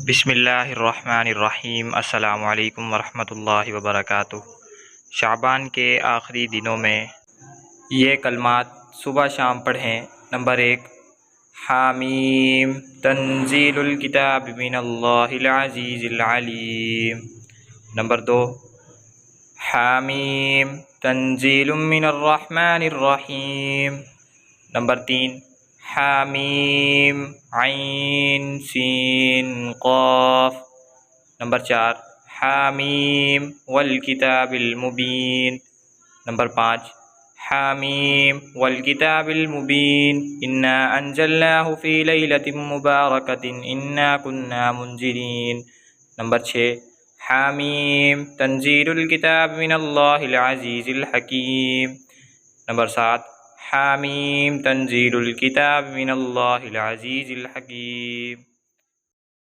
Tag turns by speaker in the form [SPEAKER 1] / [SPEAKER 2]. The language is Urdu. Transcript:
[SPEAKER 1] بسم اللہ الرحمن الرحیم۔ السلام علیکم ورحمۃ اللہ وبرکاتہ۔ شعبان کے آخری دنوں میں یہ کلمات صبح شام پڑھیں۔ نمبر 1، حامیم تنزیل الکتاب من اللہ العزیز العلیم۔ نمبر 2، حامیم تنزیل من الرحمن الرحیم۔ نمبر 3، حامیم عین سین قاف۔ نمبر 4، حامیم والکتاب المبین۔ نمبر 5، حامیم والکتاب المبین انا انزلناہ فی لیلۃ مبارکۃ انا کنا منذرین۔ نمبر 6، حامیم تنزیل الکتاب من اللہ العزیز الحکیم۔ نمبر 7، حامیم تنزیل الکتاب من اللہ العزیز الحکیم۔